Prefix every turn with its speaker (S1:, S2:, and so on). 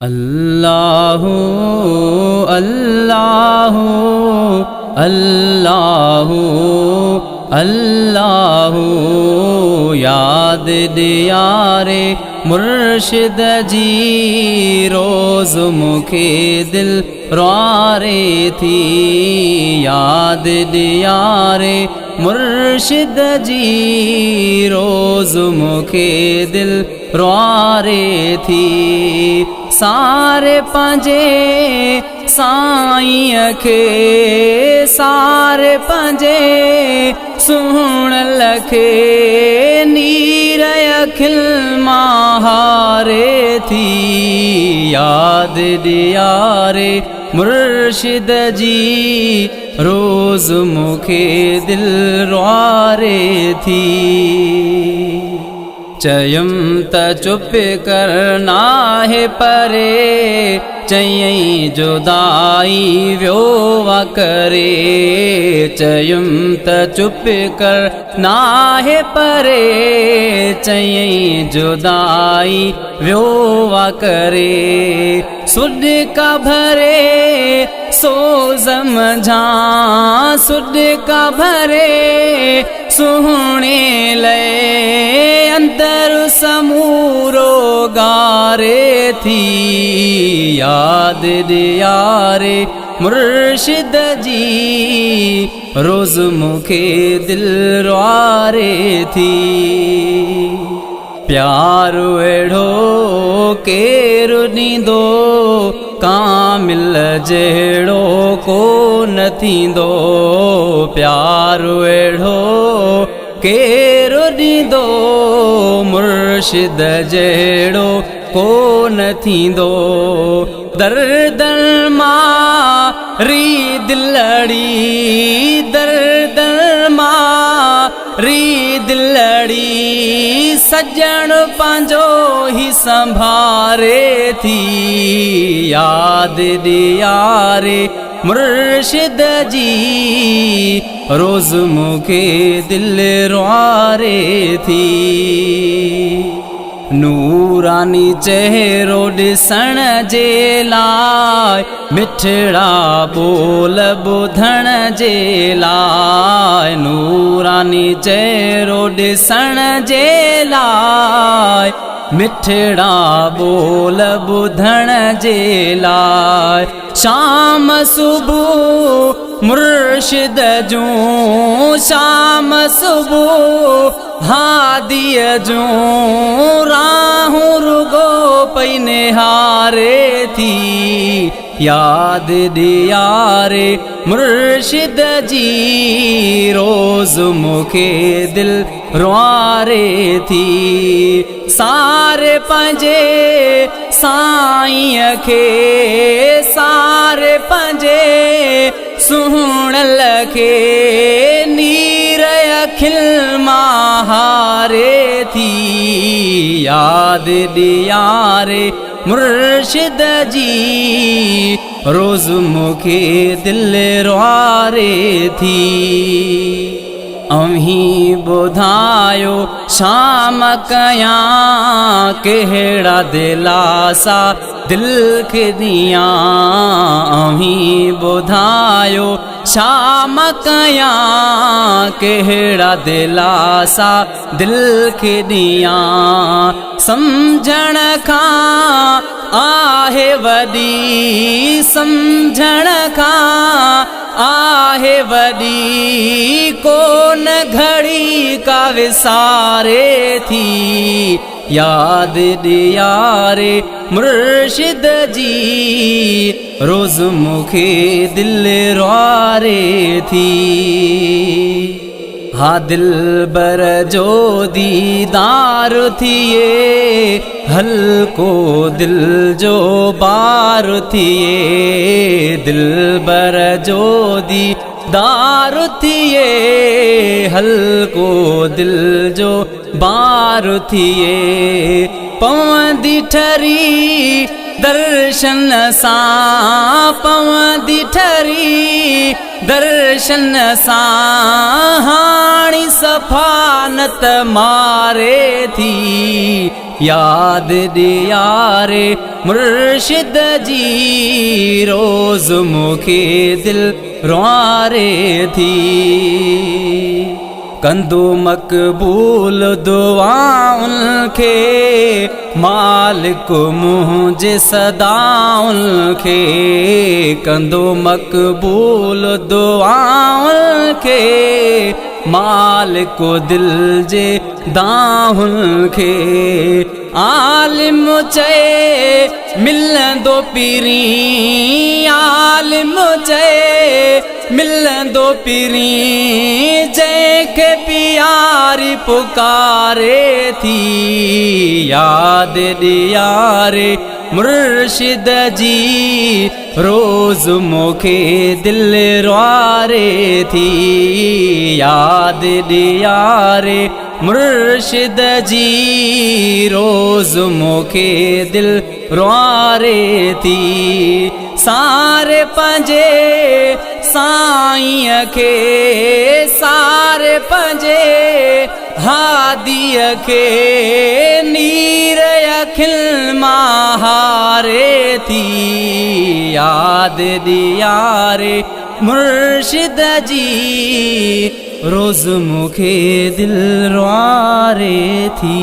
S1: अल्लाहु अल्लाहु अल्लाहु अल्लाहु याद दियारे मुर्शिद जी रोज़ मुखे दिल रुआरे थी। याद दियारे मुर्शिद जी रोज़ मुखे दिल रुआरे थी। सारे पंजे साईं खे सारे पंजे सुहण लखे नीर अखिल माहारे थी। याद दियारे मुर्शिद जी रोज़ मुखे दिल रुआरे थी। चयम त चुप करना है परे चयई जुदाई व्योवा करे। चयम त चुप करना है परे चयई जुदाई व्योवा करे। सुड का भरे सो समझा सुड का भरे सुहणे ले अंदर समूरो गारे थी। याद दियारे मुर्शिद जी रोज़ मुखे दिल रुआरे थी। प्यार एड़ो केरु नींदो कामिल जेड़ो को न थींदो। प्यार एड़ो केरु नींदो मुर्शिद जेड़ो को न थींदो। दर दर मारी दिलड़ी दर दर मारी दिलड़ी सजण पंहिंजो ही संभारे थी। याद दियारे मुर्शिद जी रोज़ मुखे दिल रुआरे थी। नूरानी चेहरो ॾिसण जे लाइ मिठड़ा बोल ॿुधण जे लाइ। नूरानी चेहरो ॾिसण जे लाइ मिठड़ा बोल ॿुधण जे लाइ। शाम सुबुह मुर्शिद जूं शाम सुबुह हादीअ जूं राहूं रुगो पई निहारे थी। याद दियारे मुर्शिद जी रोज़ मुखे दिल रुआरे थी। सारे पंजे साईं खे सारे पंजे सुहण लखे नीर अखिल माहारे थी। याद दियारे मुर्शिद जी रोज़ मुखे दिल रुआरे थी। अहीं ॿुधायो शाम कयां कहिड़ा दिलासा दिल खे दियां। अहीं ॿुधायो शाम कयां कहिड़ा दिलासा दिल खे दियां। सम्झण खां आहे वॾी सम्झण खां आहे वॾी कोन घड़ी का विसारे थी। याद दियारे मुर्शिद जी रोज़ मुखे दिल रुआरे थी। हा दिल बर जो दीदार थिए हल्को दिल जो बार थिए। दिल बर जो दीदार थिए हल्को दिल जो बार थिए। पवंदी ठरी दर्शन सां पवंदी ठरी, दर्शन सां हाणी सफ़ानत मारे थी। याद ॾियारे मुर्शिद जी रोज़ मूंखे दिल रुआरे थी। कंदो मक़बूल दुआउनि खे मालिक मुंहिंजे सदाउनि खे, कंदो मक़बूल दुआउनि खे मालिक दिल जे दाहुनि खे। आलिम चए मिलंदो पीरी, आलिम चए मिलंदो पीरी, जंहिंखे प्यारी पुकारे थी। याद ॾियारे मुर्शिद जी रोज़ मूंखे दिल रुआरे थी। याद ॾियारे मुर्शिद जी रोज़ मूंखे दिल रुआरे थी। सारे पंहिंजे साईं खे, सारे पंहिंजे हादीअ खे नीर अखियुनि मां हारे थी। याद ॾियारे मुर्शिद जी रोज़ मूंखे दिल रुआरे थी।